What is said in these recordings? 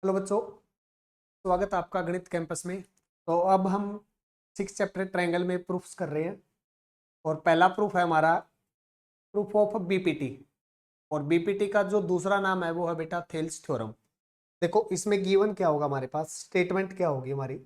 Hello बच्चों, स्वागत है आपका गणित कैंपस में। तो अब हम 6 चैप्टर ट्रायंगल में प्रूफ्स कर रहे हैं और पहला प्रूफ है हमारा प्रूफ ऑफ बीपीटी। और बीपीटी का जो दूसरा नाम है वो है बेटा थेल्स थ्योरम। देखो इसमें गिवन क्या होगा, हमारे पास स्टेटमेंट क्या होगी हमारी।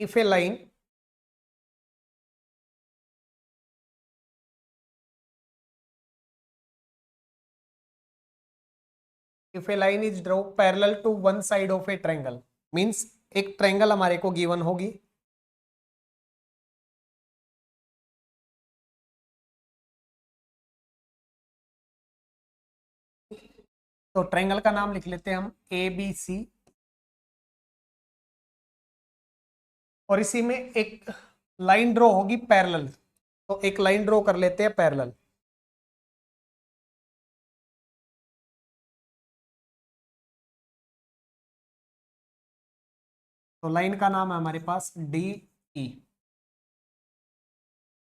If a line if a line is draw parallel to one side of a triangle, means एक ट्रायंगल हमारे को गिवन होगी। तो ट्रायंगल का नाम लिख लेते हैं हम ए बी सी, और इसी में एक लाइन ड्रॉ होगी पैरेलल। तो एक लाइन ड्रॉ कर लेते हैं पैरेलल। तो लाइन का नाम है हमारे पास डी ई।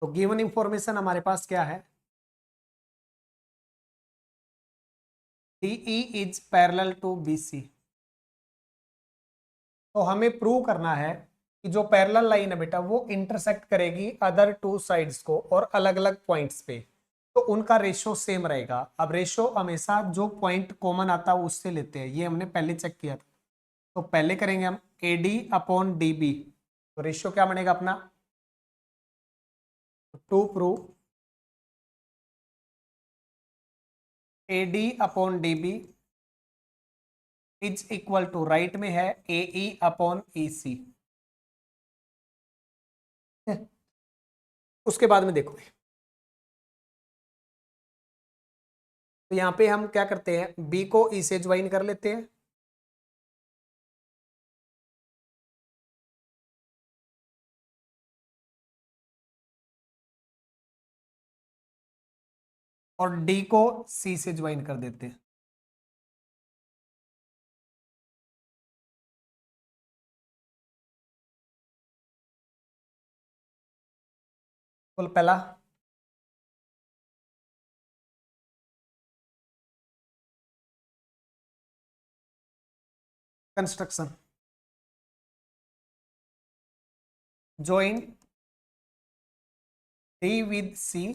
तो गिवन इंफॉर्मेशन हमारे पास क्या है, D E is parallel to B C. तो हमें प्रूव करना है कि जो पैरेलल लाइन है बेटा वो इंटरसेक्ट करेगी अदर टू साइड्स को और अलग अलग पॉइंट्स पे, तो उनका रेशो सेम रहेगा। अब रेशो हमेशा जो पॉइंट कॉमन आता है उससे लेते हैं, ये हमने पहले चेक किया था। तो पहले करेंगे हम A D upon D B. तो रेशियो क्या बनेगा अपना, to prove A D upon D B is equal to, right में है ए ई अपॉन ई सी। उसके बाद में देखो, तो यहाँ पे हम क्या करते हैं, बी को ई से ज्वाइन कर लेते हैं। और डी को सी से ज्वाइन कर देते हैं। बोल पहला construction, join D with C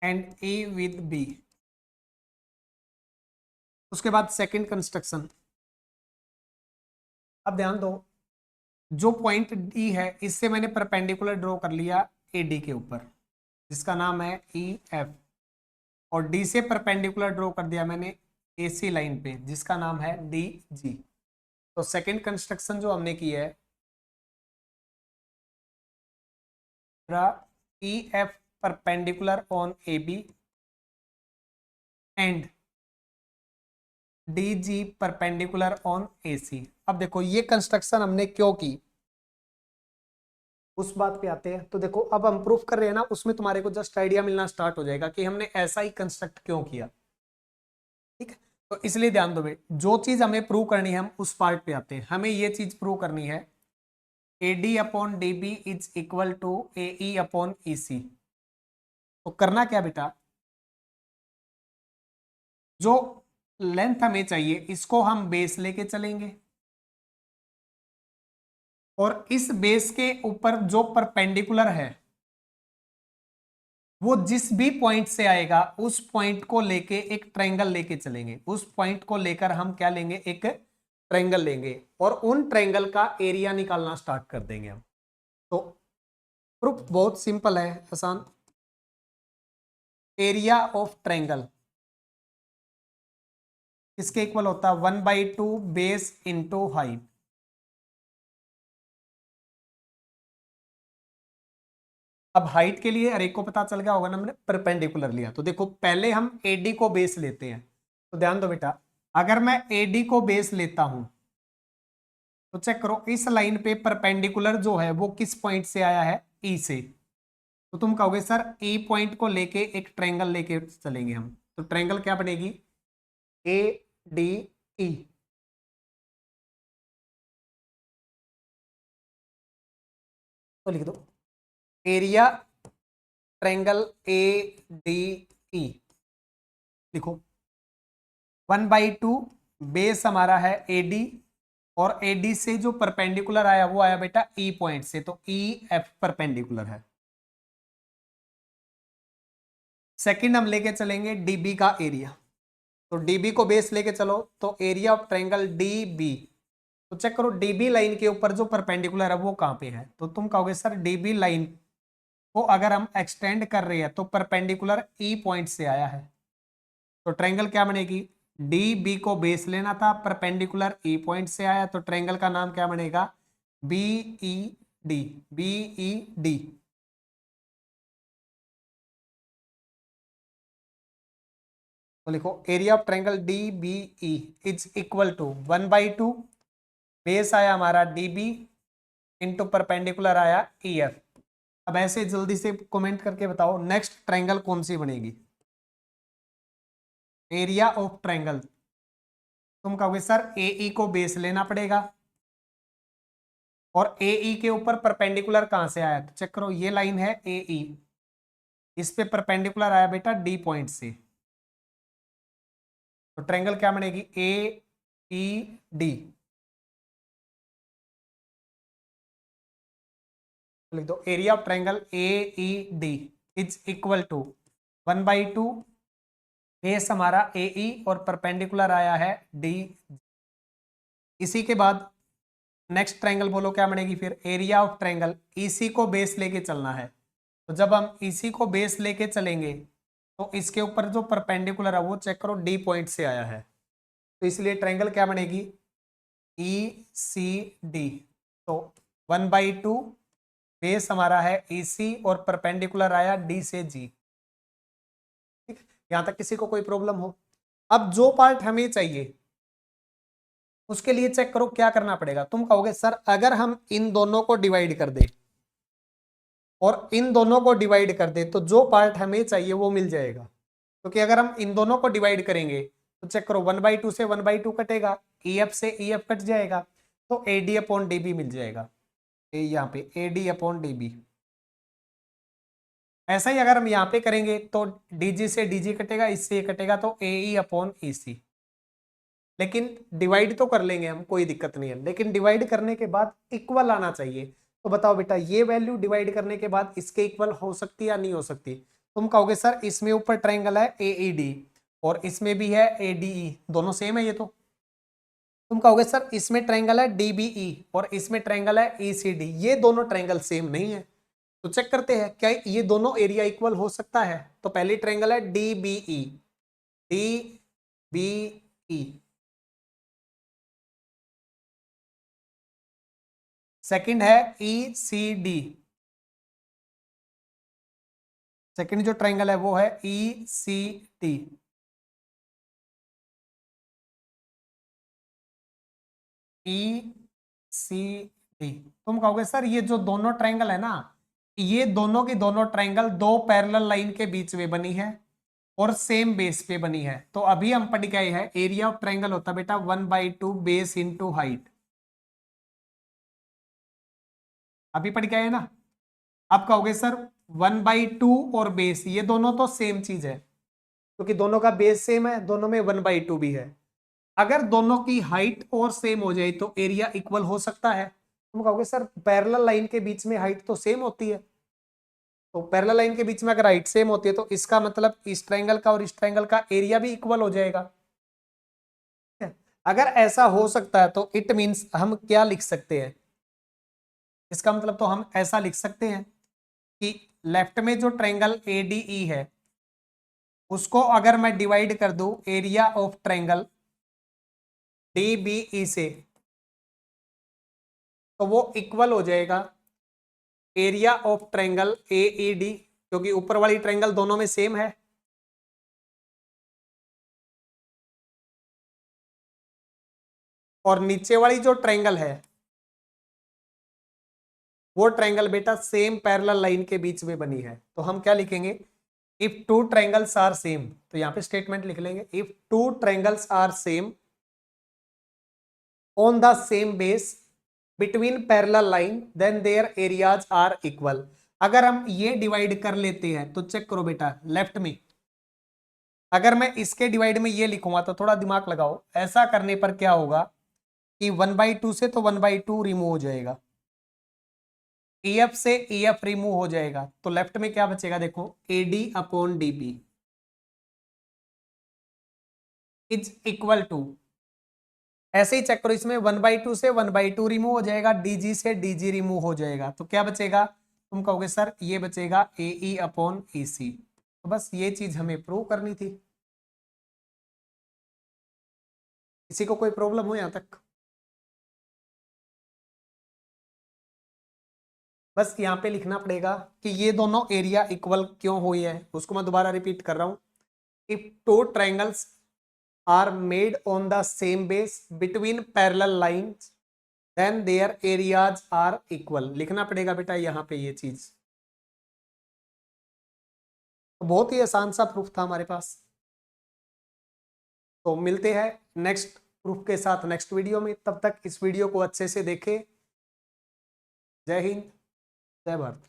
and A with B. उसके बाद सेकंड कंस्ट्रक्शन। अब ध्यान दो, जो पॉइंट डी है इससे मैंने परपेंडिकुलर ड्रॉ कर लिया ए डी के ऊपर, जिसका नाम है ई एफ। और डी से परपेंडिकुलर ड्रॉ कर दिया मैंने ए सी लाइन पे, जिसका नाम है डी जी। तो सेकंड कंस्ट्रक्शन जो हमने की है, E F perpendicular on A B and D G perpendicular on A C. अब देखो ये कंस्ट्रक्शन हमने क्यों की, उस बात पे आते हैं। तो देखो अब हम प्रूफ कर रहे हैं ना, उसमें तुम्हारे को जस्ट आइडिया मिलना स्टार्ट हो जाएगा कि हमने ऐसा ही कंस्ट्रक्ट क्यों किया। ठीक है, तो इसलिए ध्यान दो बेटा, जो चीज हमें प्रूव करनी है हम उस पार्ट पे आते हैं। हमें ये चीज प्रूव करनी है A D upon D B is equal to A E upon E C. तो करना क्या बेटा, जो लेंथ हमें चाहिए इसको हम बेस लेके चलेंगे, और इस बेस के ऊपर जो परपेंडिकुलर है वो जिस भी पॉइंट से आएगा उस पॉइंट को लेके एक ट्रायंगल लेके चलेंगे। उस पॉइंट को लेकर हम क्या लेंगे, एक ट्रायंगल लेंगे और उन ट्रायंगल का एरिया निकालना स्टार्ट कर देंगे हम। तो प्रूफ बहुत सिंपल है, आसान। एरिया ऑफ ट्रायंगल इसके इक्वल होता है 1/2 बेस इंटू हाइट। अब हाइट के लिए अरे को पता चल गया होगा ना, हमने परपेंडिकुलर लिया। तो देखो पहले हम एडी को बेस लेते हैं। तो ध्यान दो बेटा, अगर मैं एडी को बेस लेता हूं तो चेक करो इस लाइन पे परपेंडिकुलर जो है वो किस पॉइंट से आया है, ई से। तो तुम कहोगे सर ई पॉइंट को लेके एक ट्रायंगल लेके चलेंगे हम। तो ट्रायंगल क्या बनेगी, ए डी ई। तो लिख दो एरिया ट्रायंगल ADE लिखो। 1/2 बेस हमारा है AD, और AD से जो परपेंडिकुलर आया वो आया बेटा E पॉइंट से, तो EF परपेंडिकुलर है। सेकंड हम लेके चलेंगे DB का एरिया। तो DB को बेस लेके चलो, तो एरिया ऑफ ट्रायंगल DB, तो चेक करो DB लाइन के ऊपर जो परपेंडिकुलर है वो कहां पे है। तो तुम कहोगे सर DB लाइन को अगर हम एक्सटेंड कर रहे हैं तो परपेंडिकुलर E पॉइंट से आया है, तो ट्रायंगल क्या बनेगी, DB को बेस लेना था, परपेंडिकुलर E पॉइंट से आया, तो ट्रायंगल का नाम क्या बनेगा, BED। BED तो लिखो area of triangle DBE is equal to 1/2 base आया हमारा DB इंटू परपेंडिकुलर आया EF। अब ऐसे जल्दी से कमेंट करके बताओ नेक्स्ट ट्रायंगल कौन सी बनेगी। एरिया ऑफ ट्रायंगल, तुम कहोगे सर AE को बेस लेना पड़ेगा, और AE के ऊपर परपेंडिकुलर कहां से आया, तो चेक करो ये लाइन है AE, इस पे परपेंडिकुलर आया बेटा D पॉइंट से, तो ट्रायंगल क्या बनेगी AED। लिख दो area of triangle AED is equal to 1/2 base हमारा AE और परपेंडिकुलर आया है D। इसी के बाद नेक्स्ट ट्रायंगल बोलो क्या बनेगी फिर, एरिया ऑफ ट्रायंगल EC को बेस लेके चलना है, तो जब हम EC को बेस लेके चलेंगे तो इसके ऊपर जो परपेंडिकुलर है वो चेक करो D पॉइंट से आया है, तो इसलिए ट्रायंगल क्या बनेगी ECD। तो 1/2 बेस हमारा है EC और परपेंडिकुलर आया D से G। ठीक, यहां तक किसी को कोई प्रॉब्लम हो। अब जो पार्ट हमें चाहिए उसके लिए चेक करो क्या करना पड़ेगा। तुम कहोगे सर अगर हम इन दोनों को डिवाइड कर दे और इन दोनों को डिवाइड कर दे तो जो पार्ट हमें चाहिए वो मिल जाएगा, क्योंकि अगर हम इन दोनों को डिवाइड करेंगे तो चेक करो 1/2 से 1/2 कटेगा, EF से EF कट जाएगा, तो AD अपॉन DB मिल जाएगा। यहाँ पे AD अपॉन DB। ऐसा ही अगर हम यहाँ पे करेंगे तो DG से DG कटेगा, इससे ये कटेगा, तो AE अपॉन EC। लेकिन डिवाइड तो कर लेंगे हम, कोई दिक्कत नहीं है, लेकिन डिवाइड करने के बाद इक्वल आना चाहिए। तो बताओ बेटा ये वैल्यू डिवाइड करने के बाद इसके इक्वल हो सकती है या नहीं हो सकती। तुम कहोगे सर इसमें ऊपर ट्रायंगल है AED और इसमें भी है ADE, दोनों सेम है ये तो। तुम कहोगे सर इसमें ट्रायंगल है DBE और इसमें ट्रायंगल है ECD, ये दोनों ट्रायंगल सेम नहीं है, तो चेक करते हैं क्या ये दोनों एरिया इक्वल हो सकता है। तो पहली ट्रायंगल है DBE, DBE। सेकंड है ECD, सेकंड जो ट्रायंगल है वो है ECD। ECD तुम कहोगे सर ये जो दोनों ट्रायंगल है ना, ये दोनों की दोनों ट्रायंगल दो पैरेलल लाइन के बीच में बनी है और सेम बेस पे बनी है। तो अभी हम पढ़ गए हैं एरिया ऑफ ट्रायंगल होता है बेटा 1/2 बेस इंटू हाइट, अभी पढ़ गए हैं ना। अब कहोगे सर 1/2 और बेस ये दोनों तो सेम चीज है, क्योंकि दोनों का बेस सेम है, दोनों में 1/2 भी है। अगर दोनों की हाइट और सेम हो जाए तो एरिया इक्वल हो सकता है। तुम कहोगे सर पैरेलल लाइन के बीच में हाइट तो सेम होती है, तो पैरेलल लाइन के बीच में अगर हाइट सेम होती है तो इसका मतलब इस ट्रायंगल का और इस ट्रायंगल का एरिया भी इक्वल हो जाएगा। अगर ऐसा हो सकता है तो इट मींस हम क्या लिख सकते हैं, इसका मतलब तो हम ऐसा लिख सकते हैं कि लेफ्ट में जो ट्रायंगल ADE है उसको अगर मैं डिवाइड कर दूं एरिया ऑफ ट्रायंगल DBE से तो वो इक्वल हो जाएगा एरिया ऑफ ट्रायंगल AED, क्योंकि ऊपर वाली ट्रायंगल दोनों में सेम है। और नीचे वाली जो ट्रायंगल है वो ट्रायंगल बेटा सेम पैरेलल लाइन के बीच में बनी है, तो हम क्या लिखेंगे if two triangles are same, तो यहां पे स्टेटमेंट लिख लेंगे if two triangles are same on the same base between parallel line then their areas are equal। अगर हम ये डिवाइड कर लेते हैं तो चेक करो बेटा, लेफ्ट में अगर मैं इसके डिवाइड में ये लिखूंगा तो थोड़ा दिमाग लगाओ, ऐसा करने पर क्या होगा कि 1/2 से तो 1/2 रिमूव हो जाएगा, EF से EF रिमूव हो जाएगा, तो लेफ्ट में क्या बचेगा देखो, AD upon DB is equal to, ऐसे ही चेक करो, इसमें 1/2 से 1/2 रिमूव हो जाएगा, DG से DG रिमूव हो जाएगा, तो क्या बचेगा, तुम कहोगे सर ये बचेगा AE अपॉन AC। तो बस ये चीज हमें प्रूव करनी थी। किसी को कोई प्रॉब्लम हो यहां तक? बस यहाँ पे लिखना पड़ेगा कि ये दोनों एरिया इक्वल क्यों हुई है, उसको मैं दोबारा रिपीट कर रहा हूं। If two triangles are made on the same base between parallel lines then their areas are equal, लिखना पड़ेगा बेटा यहाँ पे ये चीज। तो बहुत ही आसान सा प्रूफ था हमारे पास। तो मिलते हैं नेक्स्ट प्रूफ के साथ नेक्स्ट वीडियो में, तब तक इस वीडियो को अच्छे से देखें। जय हिंद, जय भारत।